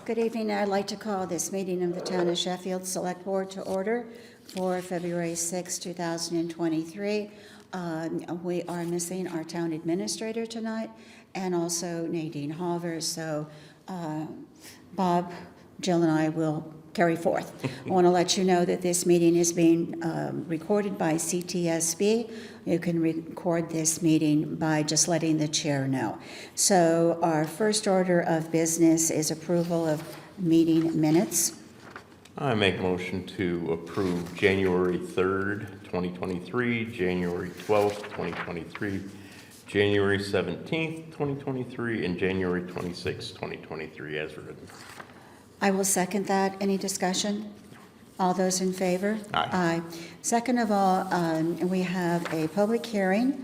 Good evening. I'd like to call this meeting of the Town of Sheffield Select Board to order for February 6, 2023. We are missing our town administrator tonight and also Nadine Halver. So Bob, Jill, and I will carry forth. I want to let you know that this meeting is being recorded by CTSB. You can record this meeting by just letting the chair know. So our first order of business is approval of meeting minutes. I make a motion to approve January 3rd, 2023, January 12th, 2023, January 17th, 2023, and January 26th, 2023 as written. I will second that. Any discussion? All those in favor? Aye. Aye. Second of all, we have a public hearing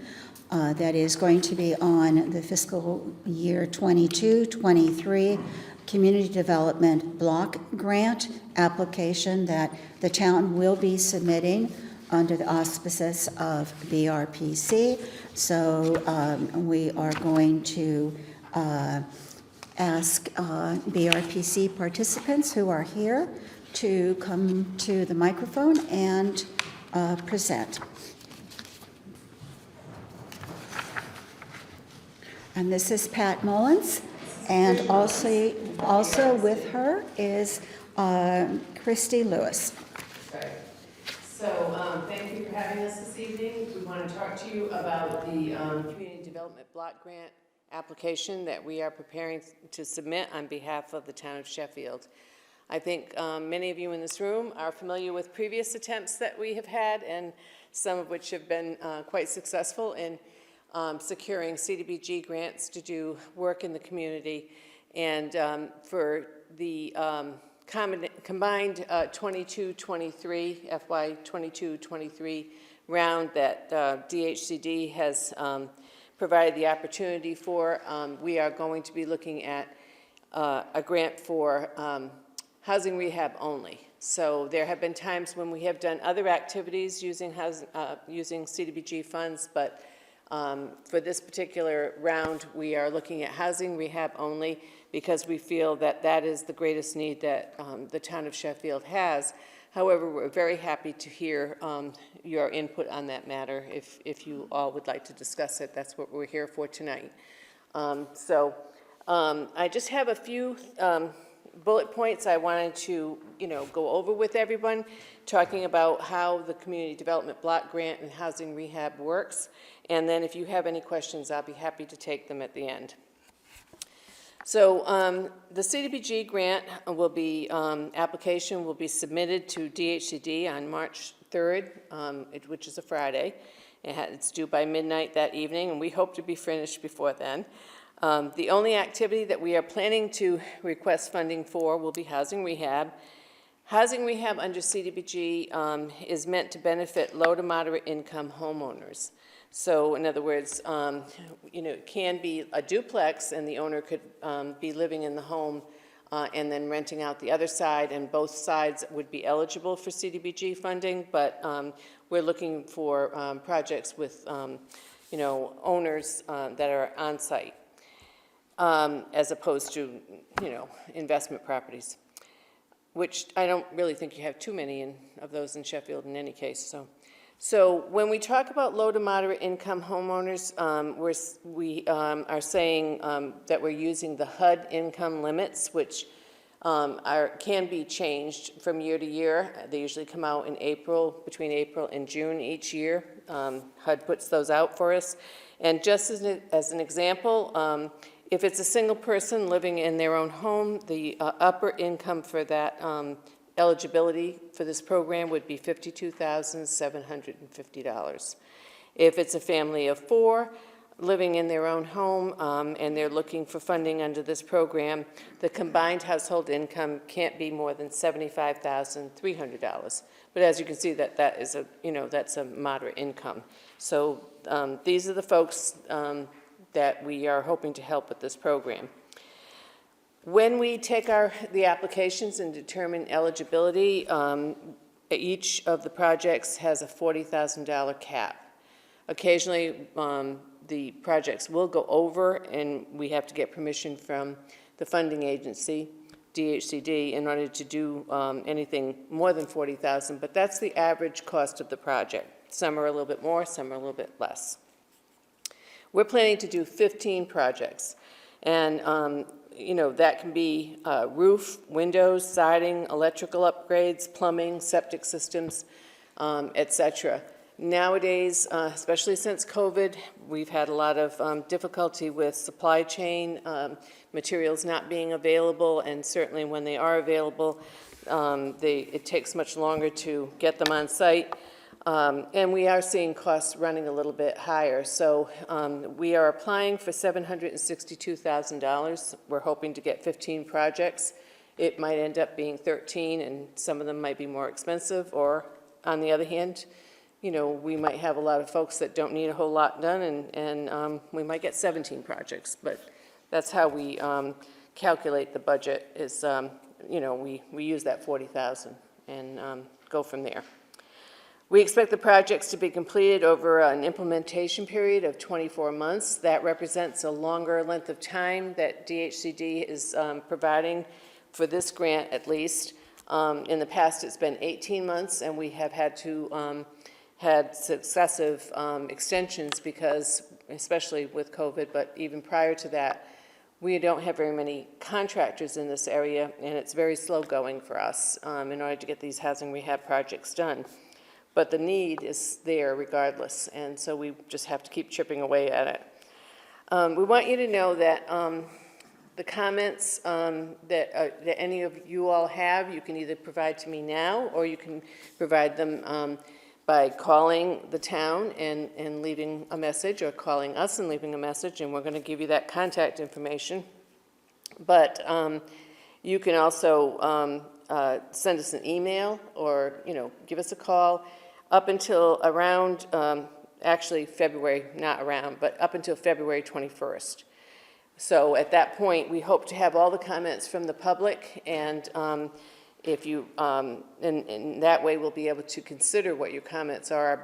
that is going to be on the fiscal year 22-23 Community Development Block Grant application that the town will be submitting under the auspices of BRPC. So we are going to ask BRPC participants who are here to come to the microphone and present. And this is Pat Mullins, and also with her is Christy Lewis. Right. So thank you for having us this evening. We want to talk to you about the Community Development Block Grant application that we are preparing to submit on behalf of the town of Sheffield. I think many of you in this room are familiar with previous attempts that we have had, and some of which have been quite successful in securing CDBG grants to do work in the community. And for the combined 22-23, FY 22-23 round that DHCD has provided the opportunity for, we are going to be looking at a grant for housing rehab only. So there have been times when we have done other activities using using CDBG funds, but for this particular round, we are looking at housing rehab only because we feel that that is the greatest need that the town of Sheffield has. However, we're very happy to hear your input on that matter. If you all would like to discuss it, that's what we're here for tonight. I just have a few bullet points I wanted to, go over with everyone, talking about how the Community Development Block Grant and housing rehab works. And then if you have any questions, I'll be happy to take them at the end. So the CDBG grant will be, application will be submitted to DHCD on March 3rd, which is a Friday. It's due by midnight that evening, and we hope to be finished before then. The only activity that we are planning to request funding for will be housing rehab. Housing rehab under CDBG is meant to benefit low to moderate income homeowners. So in other words, it can be a duplex and the owner could be living in the home and then renting out the other side, and both sides would be eligible for CDBG funding, but we're looking for projects with owners that are on site. As opposed to, investment properties, which I don't really think you have too many of those in Sheffield in any case. So when we talk about low to moderate income homeowners, we are saying that we're using the HUD income limits, which can be changed from year to year. They usually come out in between April and June each year. HUD puts those out for us. And just as an example, if it's a single person living in their own home, the upper income for that eligibility for this program would be $52,750. If it's a family of 4 living in their own home and they're looking for funding under this program, the combined household income can't be more than $75,300. But as you can see, that is that's a moderate income. So these are the folks that we are hoping to help with this program. When we take the applications and determine eligibility, each of the projects has a $40,000 cap. Occasionally, the projects will go over, and we have to get permission from the funding agency. DHCD in order to do anything more than 40,000, but that's the average cost of the project. Some are a little bit more, some are a little bit less. We're planning to do 15 projects, and that can be roof, windows, siding, electrical upgrades, plumbing, septic systems, etc. Nowadays, especially since COVID, we've had a lot of difficulty with supply chain, materials not being available, and certainly when they are available, it takes much longer to get them on site. And we are seeing costs running a little bit higher. So we are applying for $762,000. We're hoping to get 15 projects. It might end up being 13, and some of them might be more expensive, or on the other hand, we might have a lot of folks that don't need a whole lot done, and we might get 17 projects. But that's how we calculate the budget is, we use that 40,000 and go from there. We expect the projects to be completed over an implementation period of 24 months. That represents a longer length of time that DHCD is providing for this grant, at least. In the past, it's been 18 months, and we have had to had successive extensions because, especially with COVID, but even prior to that, we don't have very many contractors in this area, and it's very slow going for us in order to get these housing rehab projects done. But the need is there regardless, and so we just have to keep chipping away at it. We want you to know that the comments that any of you all have, you can either provide to me now, or you can provide them by calling the town and leaving a message, or calling us and leaving a message, and we're going to give you that contact information. But you can also send us an email, or give us a call up until around, actually February, not around, but up until February 21st. So at that point, we hope to have all the comments from the public, and if you, in that way, we'll be able to consider what your comments are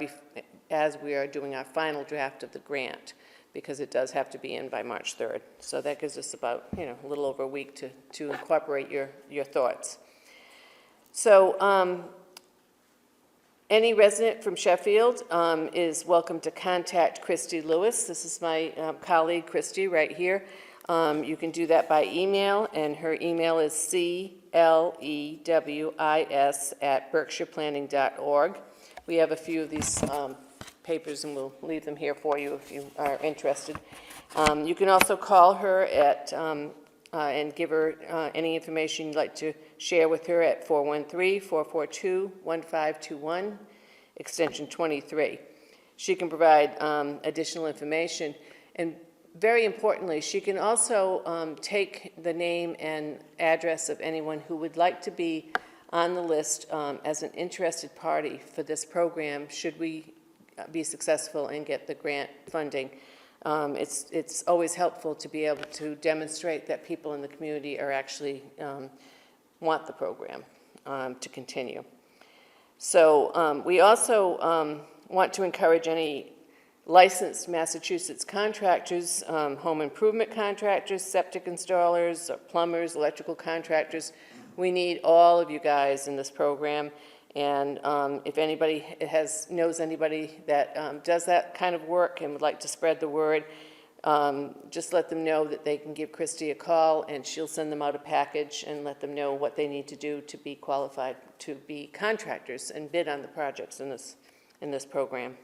as we are doing our final draft of the grant, because it does have to be in by March 3rd. So that gives us about, a little over a week to incorporate your thoughts. So any resident from Sheffield is welcome to contact Christy Lewis. This is my colleague, Christy, right here. You can do that by email, and her email is clewis@berkshireplanning.org. We have a few of these papers, and we'll leave them here for you if you are interested. You can also call her at and give her any information you'd like to share with her at 413-442-1521, extension 23. She can provide additional information, and very importantly, she can also take the name and address of anyone who would like to be on the list as an interested party for this program, should we be successful and get the grant funding. It's always helpful to be able to demonstrate that people in the community are actually want the program to continue. So we also want to encourage any licensed Massachusetts contractors, home improvement contractors, septic installers, plumbers, electrical contractors. We need all of you guys in this program. And if anybody knows anybody that does that kind of work and would like to spread the word, just let them know that they can give Christy a call, and she'll send them out a package and let them know what they need to do to be qualified to be contractors and bid on the projects in this program.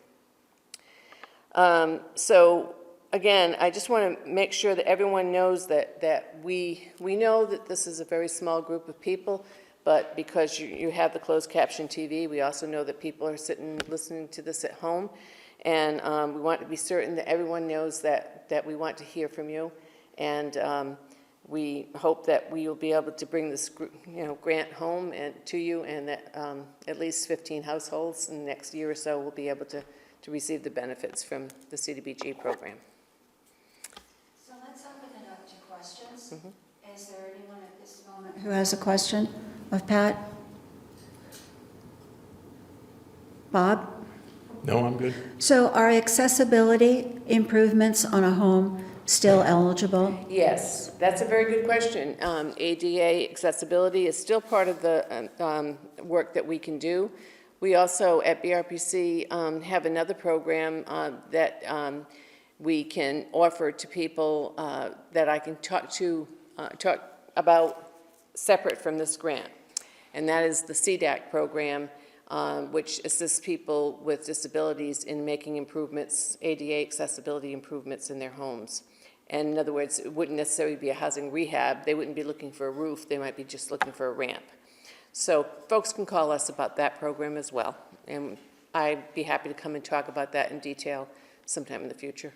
So again, I just want to make sure that everyone knows that we know that this is a very small group of people. But because you have the closed caption TV, we also know that people are sitting listening to this at home. And we want to be certain that everyone knows that we want to hear from you. And we hope that we will be able to bring this grant home and to you, and that at least 15 households in the next year or so will be able to receive the benefits from the CDBG program. So let's open it up to questions. Mm-hmm. Is there anyone at this moment who has a question of Pat? Bob? No, I'm good. So are accessibility improvements on a home still eligible? Yes, that's a very good question. ADA accessibility is still part of the work that we can do. We also, at BRPC, have another program that we can offer to people that I can talk about separate from this grant. And that is the CDAC program, which assists people with disabilities in making improvements, ADA accessibility improvements in their homes. And in other words, it wouldn't necessarily be a housing rehab. They wouldn't be looking for a roof. They might be just looking for a ramp. So folks can call us about that program as well. And I'd be happy to come and talk about that in detail sometime in the future.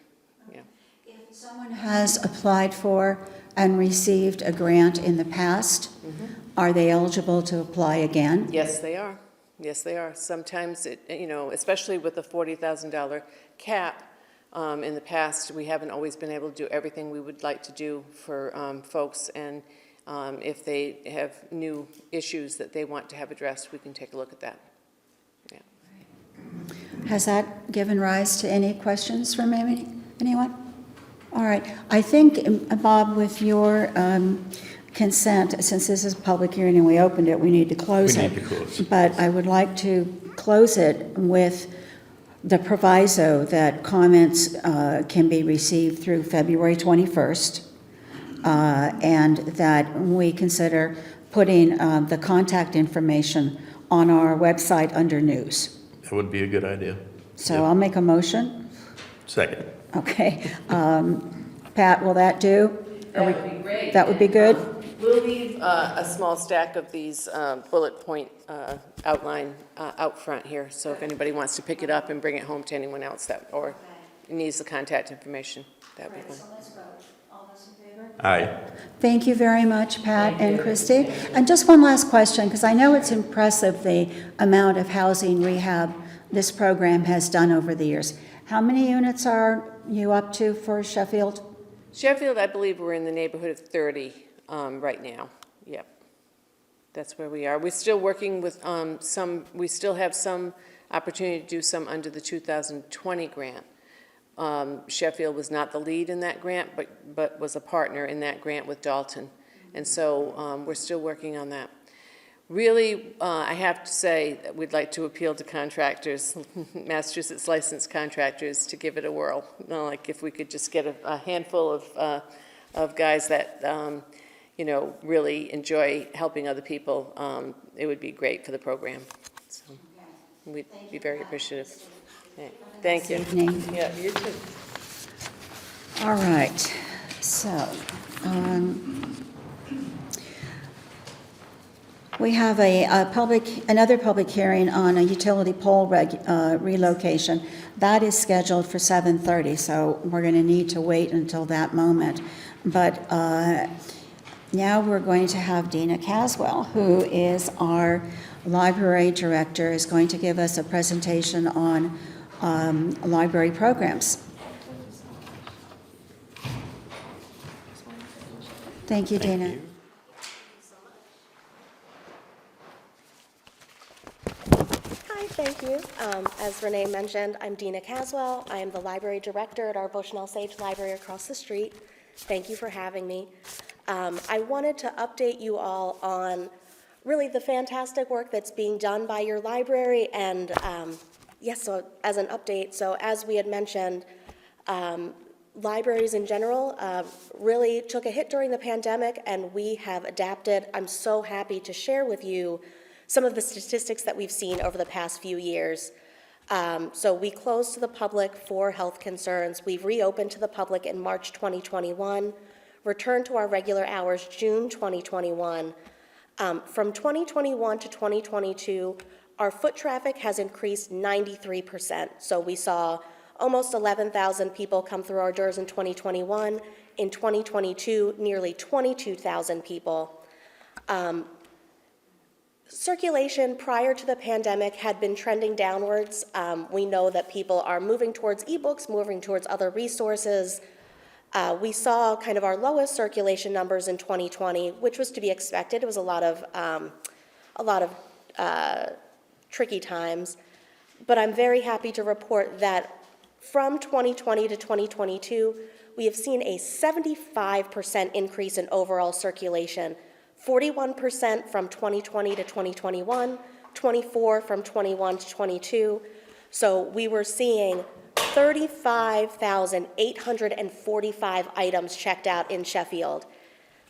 Yeah. If someone has applied for and received a grant in the past, are they eligible to apply again? Yes, they are. Yes, they are. Sometimes, especially with the $40,000 cap, in the past, we haven't always been able to do everything we would like to do for folks. And if they have new issues that they want to have addressed, we can take a look at that. Yeah. Has that given rise to any questions from anyone? All right. I think, Bob, with your consent, since this is a public hearing and we opened it, we need to close it. We need to close. But I would like to close it with the proviso that comments can be received through February 21st, and that we consider putting the contact information on our website under news. That would be a good idea. So Yep. I'll make a motion. Second. Okay. Pat, will that do? That would be great. That would be good? We'll leave a small stack of these bullet point outline out front here, so if anybody wants to pick it up and bring it home to anyone else or needs the contact information, that would be fine. let's vote. All those in favor? Aye. Thank you very much, Pat and Christy. And just one last question, because I know it's impressive the amount of housing rehab this program has done over the years. How many units are you up to for Sheffield? Sheffield, I believe we're in the neighborhood of 30 right now. Yep. That's where we are. We're still working with we still have some opportunity to do some under the 2020 grant. Sheffield was not the lead in that grant, but was a partner in that grant with Dalton. And so we're still working on that. Really, I have to say that we'd like to appeal to contractors, Massachusetts licensed contractors, to give it a whirl. Like if we could just get a handful of guys that, really enjoy helping other people, it would be great for the program. So we'd be very appreciative. Okay. Thank you. Evening. Yeah, you too. All right, so we have another public hearing on a utility pole relocation. That is scheduled for 7:30, so we're going to need to wait until that moment. But now we're going to have Dina Caswell, who is our library director, is going to give us a presentation on library programs. Thank you, Dina. Thank you. Hi, thank you. As Renee mentioned, I'm Dina Caswell. I am the library director at our Bushnell Sage Library across the street. Thank you for having me. I wanted to update you all on really the fantastic work that's being done by your library. And yes, so as an update, so as we had mentioned, libraries in general really took a hit during the pandemic, and we have adapted. I'm so happy to share with you some of the statistics that we've seen over the past few years. So we closed to the public for health concerns. We've reopened to the public in March 2021, returned to our regular hours June 2021. From 2021 to 2022, our foot traffic has increased 93%. So we saw almost 11,000 people come through our doors in 2021. In 2022, nearly 22,000 people. Circulation prior to the pandemic had been trending downwards. We know that people are moving towards ebooks, moving towards other resources. We saw kind of our lowest circulation numbers in 2020, which was to be expected. It was a lot of tricky times. But I'm very happy to report that from 2020 to 2022, we have seen a 75% increase in overall circulation, 41% from 2020 to 2021, 24 from 21 to 22. So we were seeing 35,845 items checked out in Sheffield.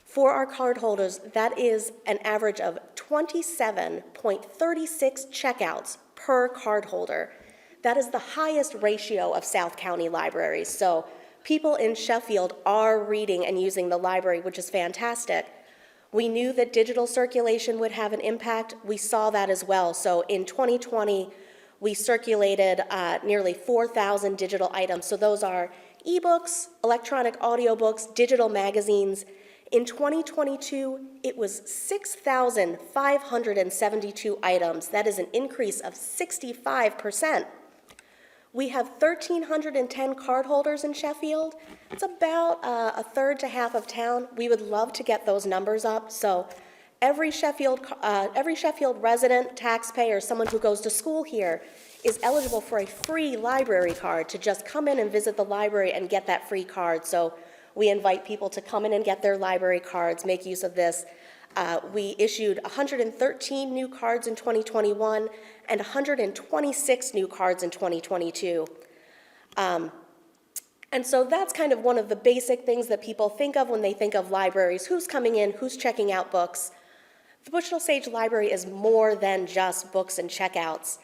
For our cardholders, that is an average of 27.36 checkouts per cardholder. That is the highest ratio of South County libraries. So people in Sheffield are reading and using the library, which is fantastic. We knew that digital circulation would have an impact. We saw that as well. So in 2020, we circulated nearly 4,000 digital items. So those are ebooks, electronic audiobooks, digital magazines. In 2022, it was 6,572 items. That is an increase of 65%. We have 1,310 cardholders in Sheffield. It's about a third to half of town. We would love to get those numbers up. So every Sheffield resident, taxpayer, someone who goes to school here is eligible for a free library card to just come in and visit the library and get that free card. So we invite people to come in and get their library cards, make use of this. We issued 113 new cards in 2021 and 126 new cards in 2022. And so that's kind of one of the basic things that people think of when they think of libraries. Who's coming in, who's checking out books? The Bushnell Sage Library is more than just books and checkouts.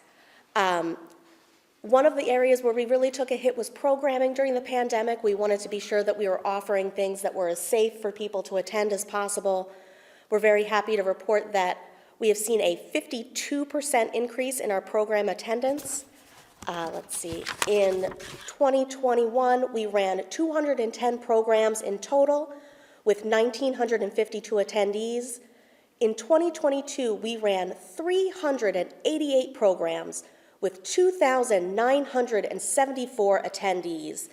One of the areas where we really took a hit was programming during the pandemic. We wanted to be sure that we were offering things that were as safe for people to attend as possible. We're very happy to report that we have seen a 52% increase in our program attendance. Let's see, in 2021, we ran 210 programs in total with 1,952 attendees. In 2022, we ran 388 programs with 2,974 attendees.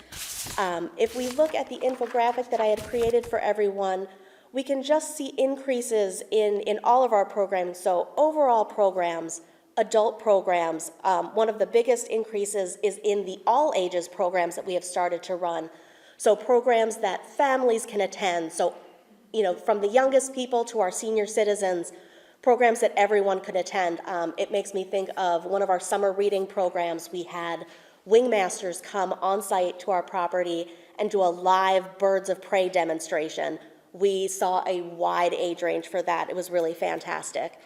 If we look at the infographic that I had created for everyone, we can just see increases in all of our programming. So overall programs, adult programs, one of the biggest increases is in the all ages programs that we have started to run. So programs that families can attend. So, from the youngest people to our senior citizens, programs that everyone could attend. It makes me think of one of our summer reading programs. We had wingmasters come on site to our property and do a live birds of prey demonstration. We saw a wide age range for that. It was really fantastic.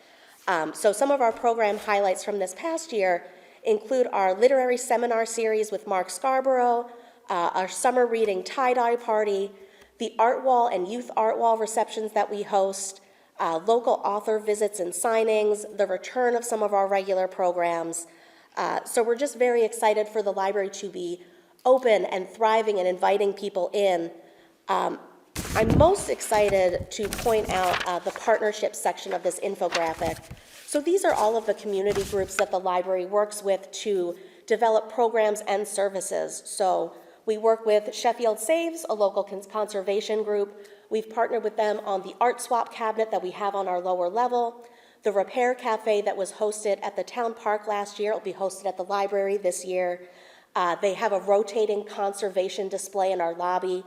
So some of our program highlights from this past year include our literary seminar series with Mark Scarborough, our summer reading tie-dye party, the art wall and youth art wall receptions that we host, local author visits and signings, the return of some of our regular programs. So we're just very excited for the library to be open and thriving and inviting people in. I'm most excited to point out the partnership section of this infographic. So these are all of the community groups that the library works with to develop programs and services. So we work with Sheffield Saves, a local conservation group. We've partnered with them on the art swap cabinet that we have on our lower level, the repair cafe that was hosted at the town park last year. It will be hosted at the library this year. They have a rotating conservation display in our lobby.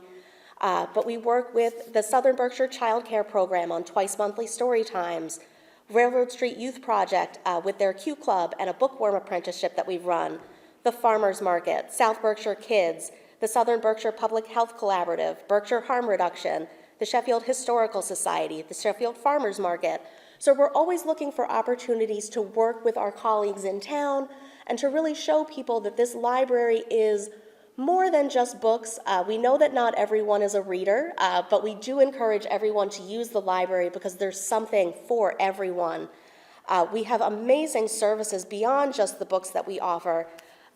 But we work with the Southern Berkshire Child Care Program on twice monthly story times, Railroad Street Youth Project with their Q Club and a bookworm apprenticeship that we've run, the Farmers Market, South Berkshire Kids, the Southern Berkshire Public Health Collaborative, Berkshire Harm Reduction, the Sheffield Historical Society, the Sheffield Farmers Market. So we're always looking for opportunities to work with our colleagues in town and to really show people that this library is more than just books. We know that not everyone is a reader, but we do encourage everyone to use the library because there's something for everyone. We have amazing services beyond just the books that we offer.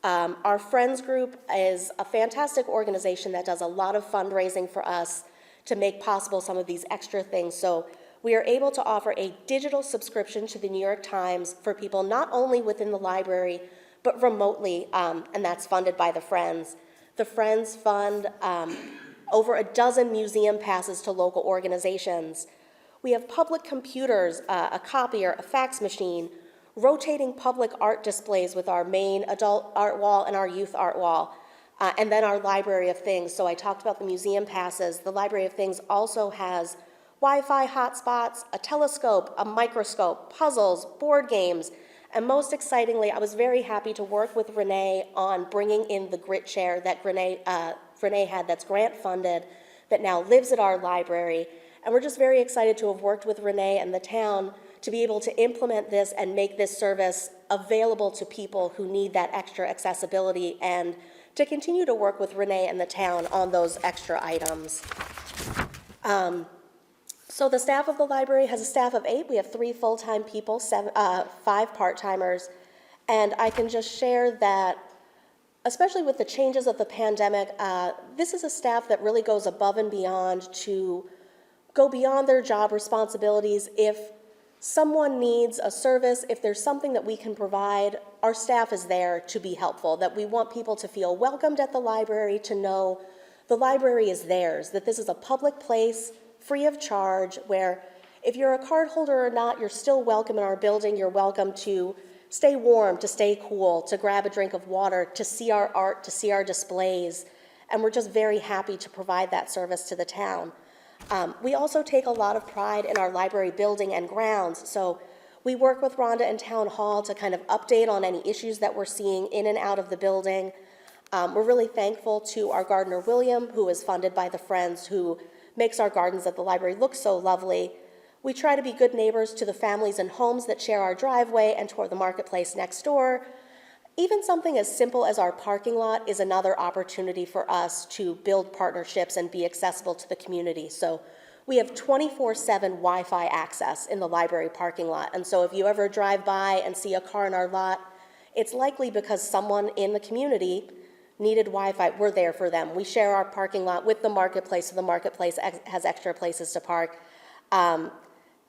Our Friends group is a fantastic organization that does a lot of fundraising for us to make possible some of these extra things. So we are able to offer a digital subscription to the New York Times for people not only within the library, but remotely, and that's funded by the Friends. The Friends fund over a dozen museum passes to local organizations. We have public computers, a copier, a fax machine, rotating public art displays with our main adult art wall and our youth art wall. And then our Library of Things. So I talked about the museum passes. The Library of Things also has Wi-Fi hotspots, a telescope, a microscope, puzzles, board games, and most excitingly, I was very happy to work with Renee on bringing in the grit chair that Renee had that's grant funded, that now lives at our library. And we're just very excited to have worked with Renee and the town to be able to implement this and make this service available to people who need that extra accessibility, and to continue to work with Renee and the town on those extra items. So the staff of the library has a staff of 8. We have 3 full-time people, 5 part-timers, and I can just share that, especially with the changes of the pandemic, this is a staff that really goes above and beyond to go beyond their job responsibilities. If someone needs a service, if there's something that we can provide, our staff is there to be helpful, that we want people to feel welcomed at the library, to know the library is theirs, that this is a public place, free of charge, where if you're a card holder or not, you're still welcome in our building. You're welcome to stay warm, to stay cool, to grab a drink of water, to see our art, to see our displays, and we're just very happy to provide that service to the town. We also take a lot of pride in our library building and grounds, so we work with Rhonda and Town Hall to kind of update on any issues that we're seeing in and out of the building. We're really thankful to our gardener, William, who is funded by the Friends, who makes our gardens at the library look so lovely. We try to be good neighbors to the families and homes that share our driveway and toward the marketplace next door. Even something as simple as our parking lot is another opportunity for us to build partnerships and be accessible to the community. So we have 24/7 Wi-Fi access in the library parking lot. And so if you ever drive by and see a car in our lot, it's likely because someone in the community needed Wi-Fi. We're there for them. We share our parking lot with the marketplace, so the marketplace has extra places to park.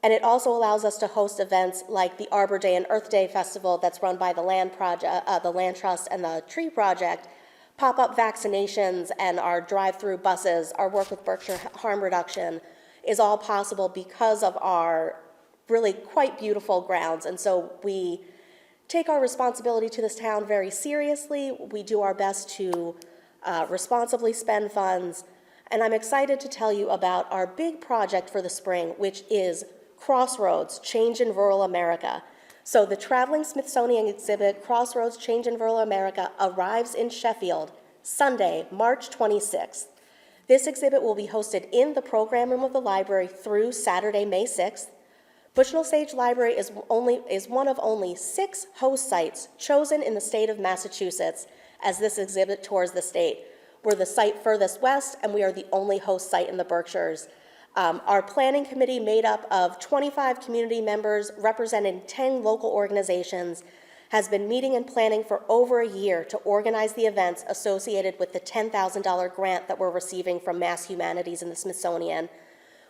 And it also allows us to host events like the Arbor Day and Earth Day Festival that's run by the Land Trust and the Tree Project, pop-up vaccinations, and our drive-through buses. Our work with Berkshire Harm Reduction is all possible because of our really quite beautiful grounds. And so we take our responsibility to this town very seriously. We do our best to responsibly spend funds. And I'm excited to tell you about our big project for the spring, which is Crossroads, Change in Rural America. So the traveling Smithsonian exhibit, Crossroads, Change in Rural America, arrives in Sheffield Sunday, March 26th. This exhibit will be hosted in the program room of the library through Saturday, May 6th. Bushnell Sage Library is one of only 6 host sites chosen in the state of Massachusetts as this exhibit tours the state. We're the site furthest west, and we are the only host site in the Berkshires. Our planning committee, made up of 25 community members representing 10 local organizations, has been meeting and planning for over a year to organize the events associated with the $10,000 grant that we're receiving from Mass Humanities and the Smithsonian.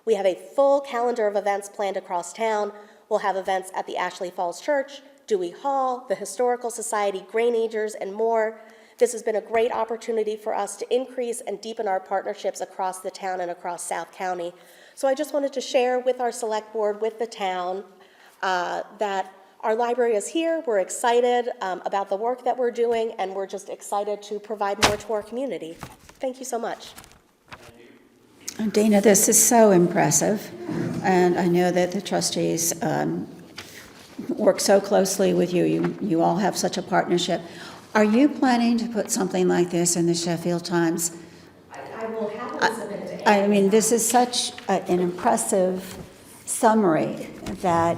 We have a full calendar of events planned across town. We'll have events at the Ashley Falls Church, Dewey Hall, the Historical Society, Grain Agers, and more. This has been a great opportunity for us to increase and deepen our partnerships across the town and across South County. So I just wanted to share with our select board, with the town, that our library is here. We're excited about the work that we're doing, and we're just excited to provide more to our community. Thank you so much. Dana, this is so impressive, and I know that the trustees work so closely with you. You all have such a partnership. Are you planning to put something like this in the Sheffield Times? I will happily submit it to I mean, this is such an impressive summary that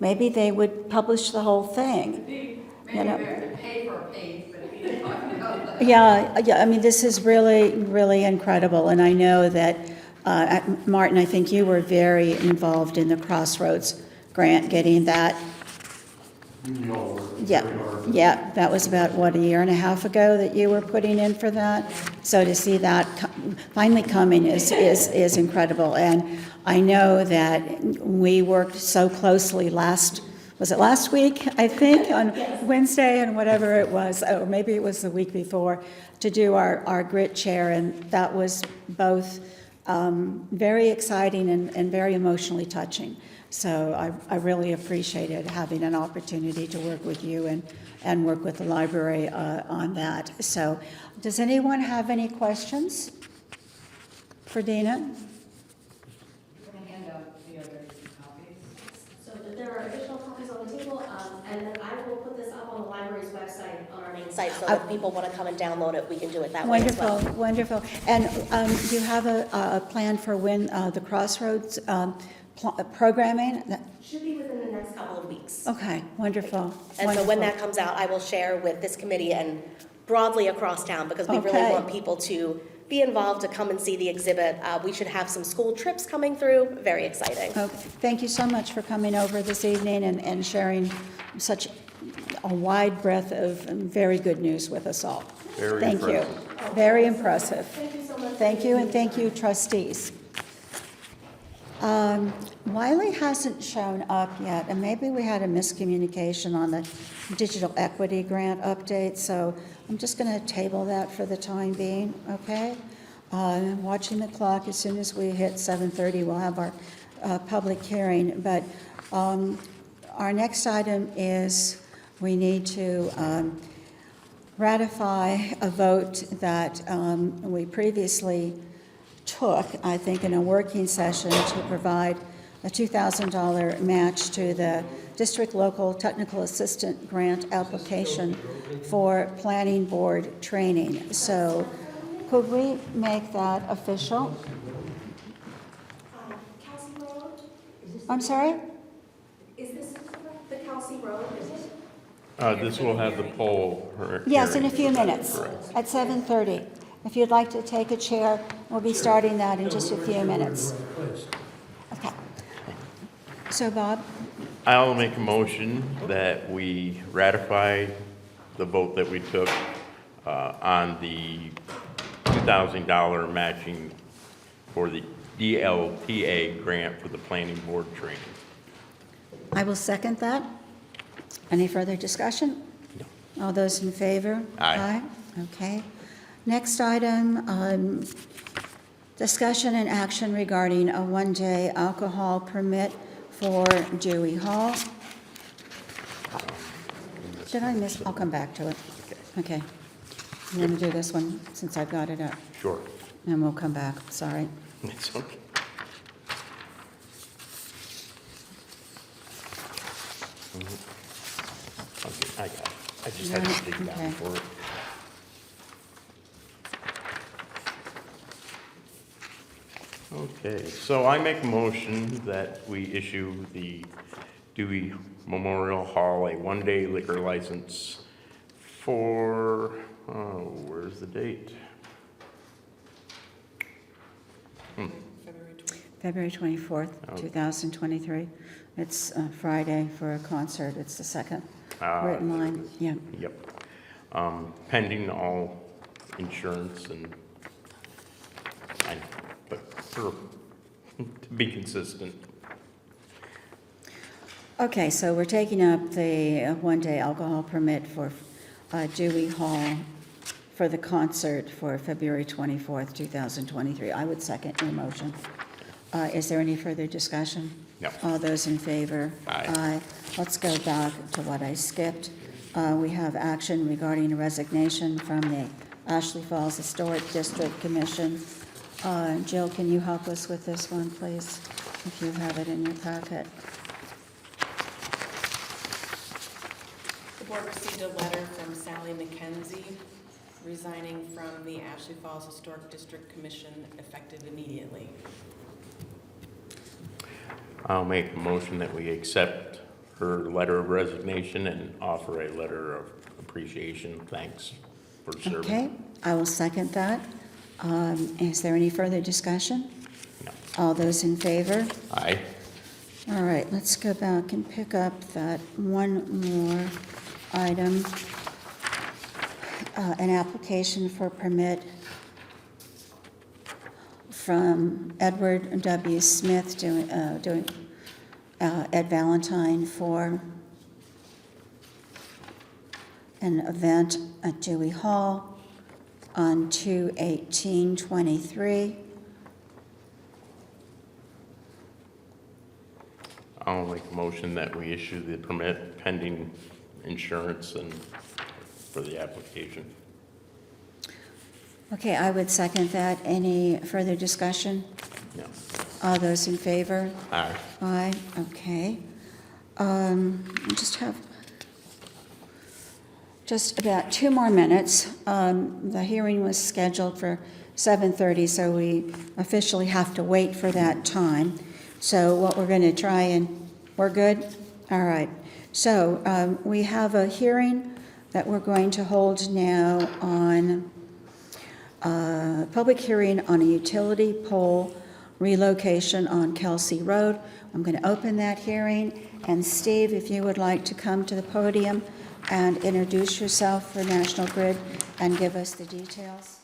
maybe they would publish the whole thing. Maybe You know? we have to pay for a page, but if you talk about that. Yeah, I mean, this is really, really incredible, and I know that, Martin, I think you were very involved in the Crossroads grant, getting that. Yeah, that was about, what, a year and a half ago that you were putting in for that? So to see that finally coming is incredible, and I know that we worked so closely last week, I think, on Wednesday and whatever it was, or maybe it was the week before, to do our grit chair, and that was both very exciting and very emotionally touching. So I really appreciated having an opportunity to work with you and work with the library on that. So does anyone have any questions for Dina? So there are additional copies on the table, and then I will put this up on the library's website, on our main site, so if people want to come and download it, we can do it that way as well. Wonderful, wonderful. And do you have a plan for when the Crossroads programming? Should be within the next couple of weeks. Okay, wonderful. And so when wonderful. that comes out, I will share with this committee and broadly across town, because we really Okay. want people to be involved, to come and see the exhibit. We should have some school trips coming through, very exciting. Okay. Thank you so much for coming over this evening and sharing such a wide breadth of very good news with us all. Very Thank impressive. you. Very impressive. Thank you so much. Thank you, and thank you, trustees. Wiley hasn't shown up yet, and maybe we had a miscommunication on the digital equity grant update, so I'm just going to table that for the time being, okay? Watching the clock, as soon as we hit 7:30, we'll have our public hearing, but our next item is we need to ratify a vote that we previously took, I think, in a working session to provide a $2,000 match to the District Local Technical Assistant Grant application for Planning Board training. So could we make that official? Kelsey Road? I'm sorry? Is this the Kelsey Road? Is this? This will have the poll. Yes, in a few hearing. minutes, Correct. at 7:30. If you'd like to take a chair, we'll be starting that in just a few minutes. Okay. So, Bob? I'll make a motion that we ratify the vote that we took on the $2,000 matching for the DLTA grant for the planning board training. I will second that. Any further discussion? No. All those in favor? Aye. Okay. Next item, discussion and action regarding a one-day alcohol permit for Dewey Hall. Did I miss? I'll come back to it. Okay. I'm going to do this one since I've got it up, Sure. and we'll come back. Sorry. It's okay. Okay, I got it. I just had to dig Okay. down for it. Okay, so I make a motion that we issue the Dewey Memorial Hall a one-day liquor license for, where's the date? February 24th, Okay. 2023. It's Friday for a concert. It's the second Ah, written line. Yeah. Yep. Pending all insurance and, but to be consistent. Okay, so we're taking up the one-day alcohol permit for Dewey Hall for the concert for February 24th, 2023. I would second your motion. Is there any further discussion? No. All those in favor? Aye. Let's go back to what I skipped. We have action regarding a resignation from the Ashley Falls Historic District Commission. Jill, can you help us with this one, please, if you have it in your packet? The board received a letter from Sally McKenzie resigning from the Ashley Falls Historic District Commission effective immediately. I'll make a motion that we accept her letter of resignation and offer a letter of appreciation, thanks for serving. Okay, I will second that. Is there any further discussion? No. All those in favor? Aye. All right, let's go back and pick up that one more item. An application for permit from Edward W. Smith doing Ed Valentine for an event at Dewey Hall on 2/18/23. I'll make a motion that we issue the permit pending insurance and for the application. Okay, I would second that. Any further discussion? No. All those in favor? Aye. Aye, okay. I just have just about 2 more minutes. The hearing was scheduled for 7:30, so we officially have to wait for that time. So what we're going to try and, we're good? All right. So we have a hearing that we're going to hold now on, public hearing on a utility pole relocation on Kelsey Road. I'm going to open that hearing, and Steve, if you would like to come to the podium and introduce yourself for National Grid and give us the details.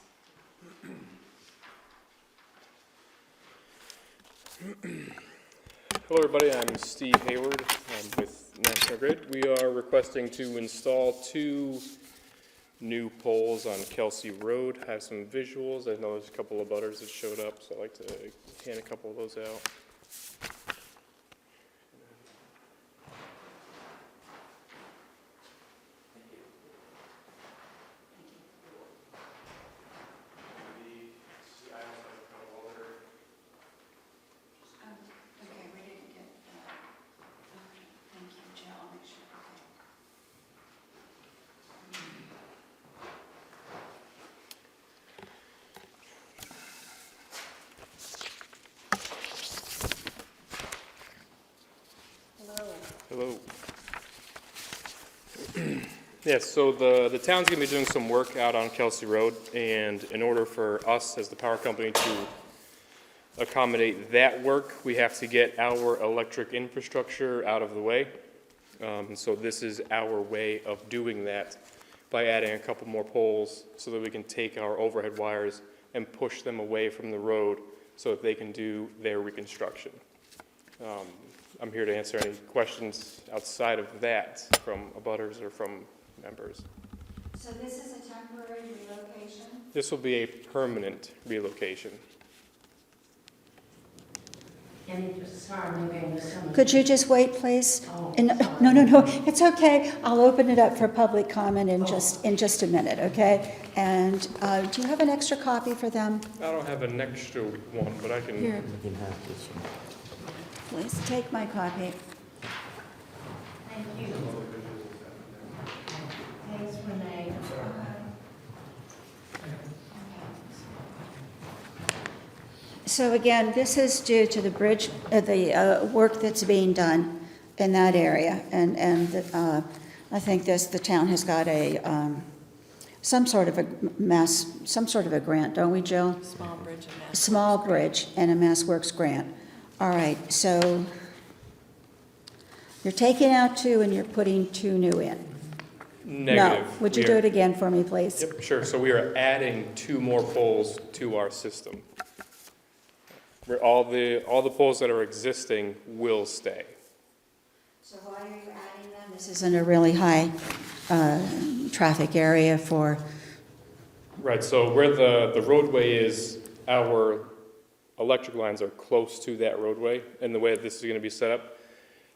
Hello everybody, I'm Steve Hayward. I'm with National Grid. We are requesting to install 2 new poles on Kelsey Road. I have some visuals. I know there's a couple of butters that showed up, so I'd like to hand a couple of those out. Okay, we didn't get that. Thank you, Jill. I'll make sure. Hello. Yes, so the town's gonna be doing some work out on Kelsey Road, and in order for us as the power company to accommodate that work, we have to get our electric infrastructure out of the way. So this is our way of doing that by adding a couple more poles so that we can take our overhead wires and push them away from the road so that they can do their reconstruction. I'm here to answer any questions outside of that from abutters or from members. So this is a temporary relocation? This will be a permanent relocation. Could you just wait, please? And- No, it's okay. I'll open it up for public comment in just a minute, okay? And do you have an extra copy for them? I don't have an extra one, but I can. Here, You can have this one. please take my copy. Thank you. Thanks, Renee. So again, this is due to the bridge, the work that's being done in that area. And I think the town has got some sort of a grant, don't we, Jill? Small bridge and mass. Small bridge and a Mass Works grant. All right, so you're taking out 2 and you're putting 2 new in? Negative. No. Would you We do are- it again for me, please? Yep, sure. So we are adding 2 more poles to our system. All the poles that are existing will stay. So why are you adding them? This isn't a really high traffic area for, Right, so where the roadway is, our electric lines are close to that roadway, and the way that this is gonna be set up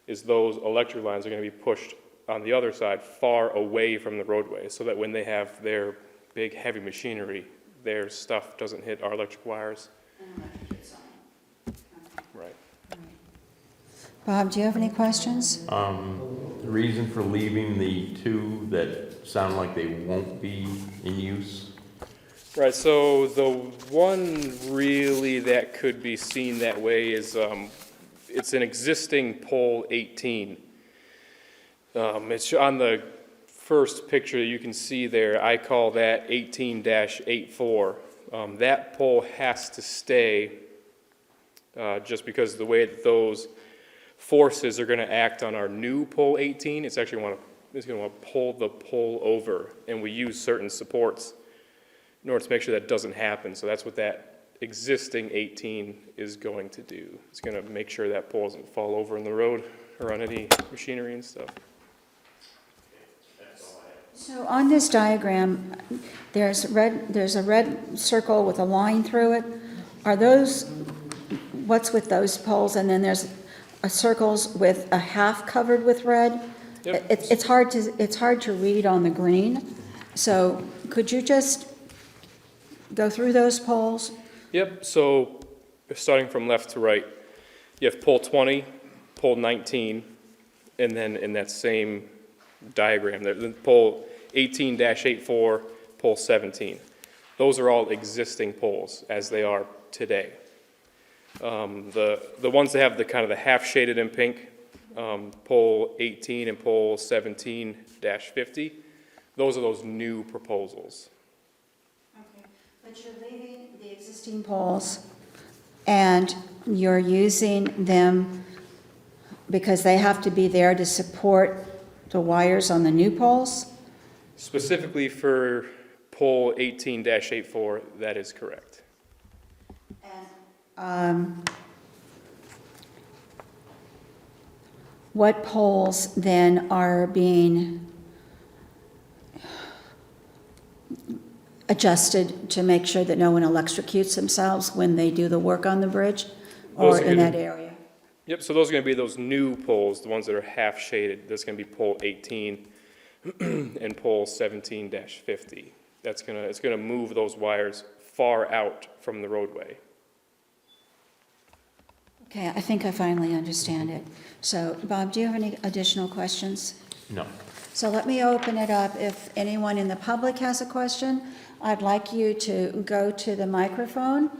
is those electric lines are gonna be pushed on the other side, far away from the roadway, so that when they have their big heavy machinery, their stuff doesn't hit our electric wires. Right. Bob, do you have any questions? The reason for leaving the 2 that sound like they won't be in use? Right, so the one really that could be seen that way is, it's an existing pole 18. It's on the first picture you can see there, I call that 18-84. That pole has to stay, just because of the way that those forces are gonna act on our new pole 18. It's actually gonna wanna pull the pole over, and we use certain supports in order to make sure that doesn't happen. So that's what that existing 18 is going to do. It's going to make sure that pole doesn't fall over in the road or on any machinery and stuff. So on this diagram, there's a red circle with a line through it. Are those, what's with those poles? And then there's circles with a half covered with red. Yep. It's hard to read on the green. So could you just go through those poles? Yep, so starting from left to right, you have pole 20, pole 19, and then in that same diagram, there, the pole 18-84, pole 17. Those are all existing poles as they are today. The ones that have the kind of the half shaded in pink, pole 18 and pole 17-50, those are those new proposals. Okay, but you're leaving the existing poles and you're using them because they have to be there to support the wires on the new poles? Specifically for pole 18-84, that is correct. What poles then are being adjusted to make sure that no one electrocutes themselves when they do the work on the bridge or Those are in gonna- that area? Yep, so those are gonna be those new poles, the ones that are half shaded. That's gonna be pole 18 and pole 17-50. It's gonna move those wires far out from the roadway. Okay, I think I finally understand it. So, Bob, do you have any additional questions? No. So let me open it up. If anyone in the public has a question, I'd like you to go to the microphone.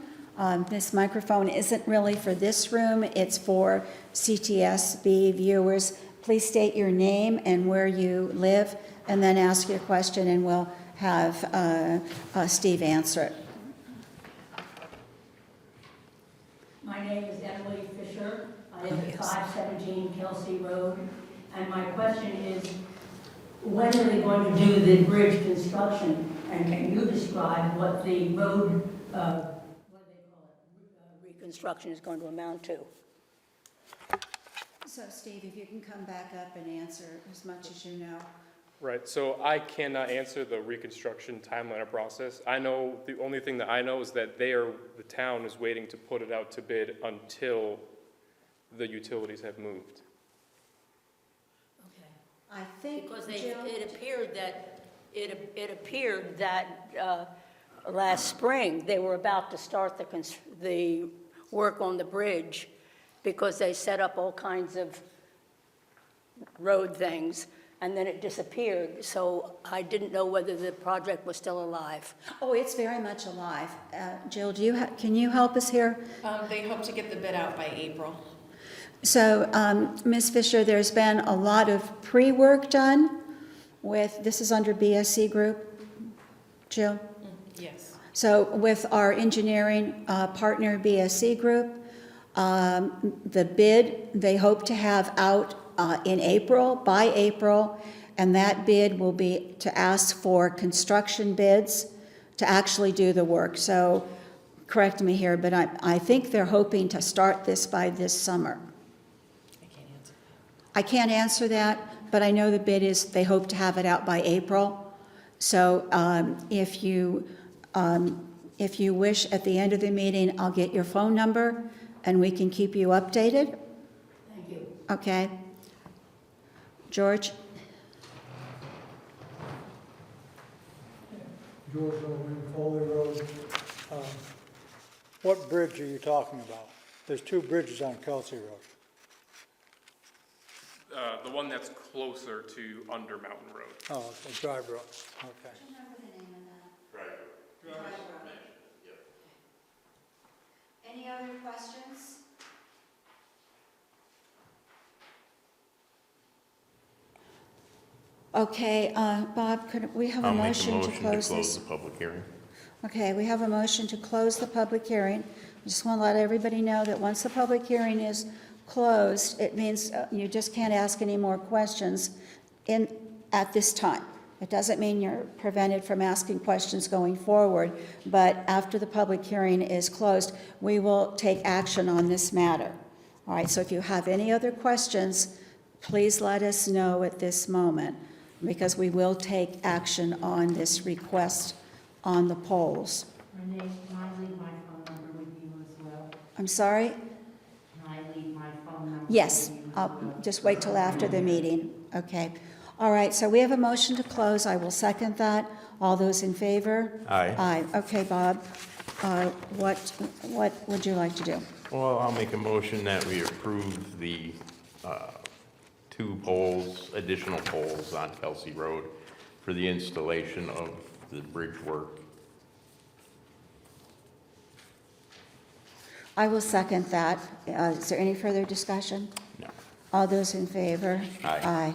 This microphone isn't really for this room, it's for CTSB viewers. Please state your name and where you live, and then ask your question, and we'll have Steve answer it. My name is Emily Fisher. I live at 517 Kelsey Road. And my question is, when are they going to do the bridge construction? And can you describe what the road, what do they call it, reconstruction is going to amount to? So Steve, if you can come back up and answer as much as you know. Right, so I cannot answer the reconstruction timeline or process. I know, the only thing that I know is that the town is waiting to put it out to bid until the utilities have moved. Okay. I think, Because Jill, it appeared that last spring, they were about to start the work on the bridge because they set up all kinds of road things, and then it disappeared. So I didn't know whether the project was still alive. oh, it's very much alive. Jill, can you help us here? They hope to get the bid out by April. So, Ms. Fisher, there's been a lot of pre-work done with, this is under BSC Group, Jill? Yes. So with our engineering partner, BSC Group, the bid, they hope to have out in April, by April, and that bid will be to ask for construction bids to actually do the work. So, correct me here, but I think they're hoping to start this by this summer. I can't answer. I can't answer that, but I know the bid is, they hope to have it out by April. So if you wish, at the end of the meeting, I'll get your phone number, and we can keep you updated. Thank you. Okay? George? George Owen, Foley Road. What bridge are you talking about? There's two bridges on Kelsey Road. The one that's closer to Under Mountain Road. Oh, it's a drive road, okay. Any other questions? Okay, Bob, could we have a I'll make a motion to motion to close close this? the public hearing. Okay, we have a motion to close the public hearing. I just want to let everybody know that once the public hearing is closed, it means you just can't ask any more questions at this time. It doesn't mean you're prevented from asking questions going forward, but after the public hearing is closed, we will take action on this matter. All right, so if you have any other questions, please let us know at this moment, because we will take action on this request on the polls. Renee, can I leave my phone number with you as well? I'm sorry? Can I leave my phone number Yes, just wait till after the meeting. Okay. All right, so we have a motion to close. I will second that. All those in favor? Aye. Aye. Okay, Bob, what would you like to do? Well, I'll make a motion that we approve the 2 poles, additional poles on Kelsey Road for the installation of the bridge work. I will second that. Is there any further discussion? No. All those in favor? Aye.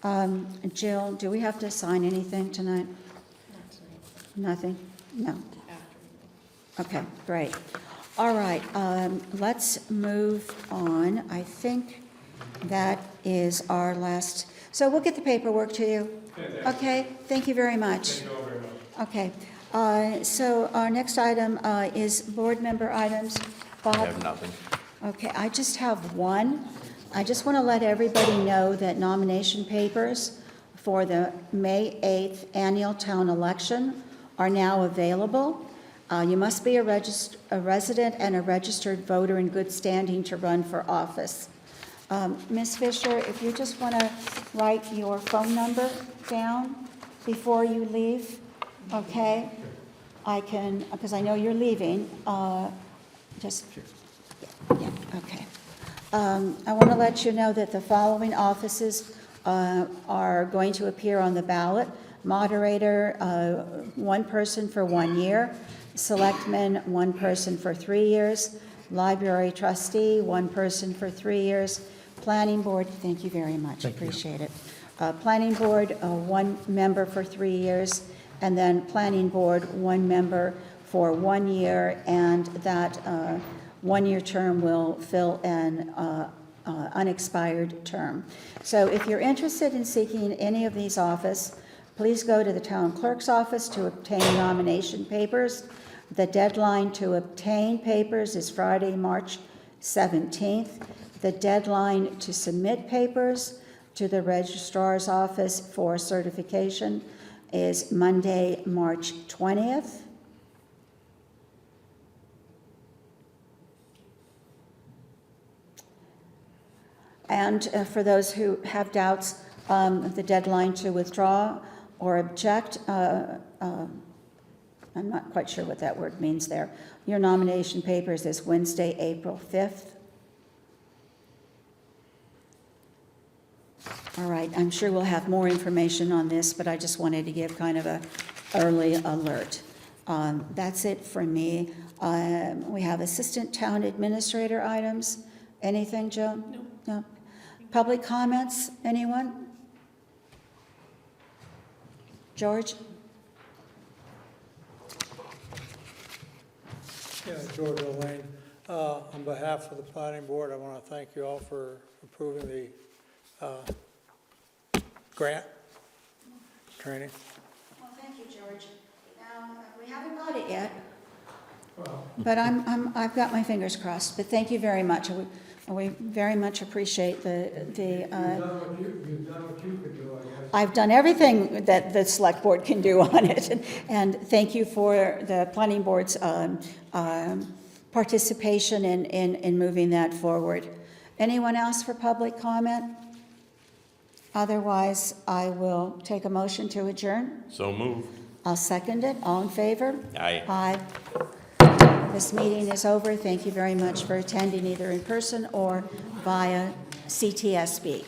Aye. Jill, do we have to sign anything tonight? Not tonight, Nothing? No. but after. Okay, great. All right, let's move on. I think that is our last, so we'll get the paperwork to you. Okay, thank you very much. Thank you all very much. Okay, so our next item is board member items. I Bob? have nothing. Okay, I just have one. I just want to let everybody know that nomination papers for the May 8th annual town election are now available. You must be a resident and a registered voter in good standing to run for office. Ms. Fisher, if you just want to write your phone number down before you leave, okay? I can, because I know you're leaving, yeah, okay. I want to let you know that the following offices are going to appear on the ballot. Moderator, 1 person for 1 year. Selectman, 1 person for 3 years. Library trustee, 1 person for 3 years. Planning board, thank you very much, appreciate it. Planning board, 1 member for 3 years. And then planning board, 1 member for 1 year, and that 1-year term will fill an unexpired term. So if you're interested in seeking any of these offices, please go to the town clerk's office to obtain nomination papers. The deadline to obtain papers is Friday, March 17th. The deadline to submit papers to the registrar's office for certification is Monday, March 20th. And for those who have doubts, the deadline to withdraw or object, I'm not quite sure what that word means there. Your nomination papers is Wednesday, April 5th. All right, I'm sure we'll have more information on this, but I just wanted to give kind of a early alert. That's it for me. We have assistant town administrator items. Anything, Joe? No. Public comments, anyone? George? Yeah, George Lane. On behalf of the planning board, I want to thank you all for approving the grant training. Well, thank you, George. Now, we haven't got it yet, but I've got my fingers crossed, but thank you very much. We very much appreciate You've done what you could do, I guess. I've done everything that the select board can do on it, and thank you for the planning board's participation in moving that forward. Anyone else for public comment? Otherwise, I will take a motion to adjourn. So moved. I'll second it. All in favor? Aye. Aye. This meeting is over. Thank you very much for attending either in person or via CTSB.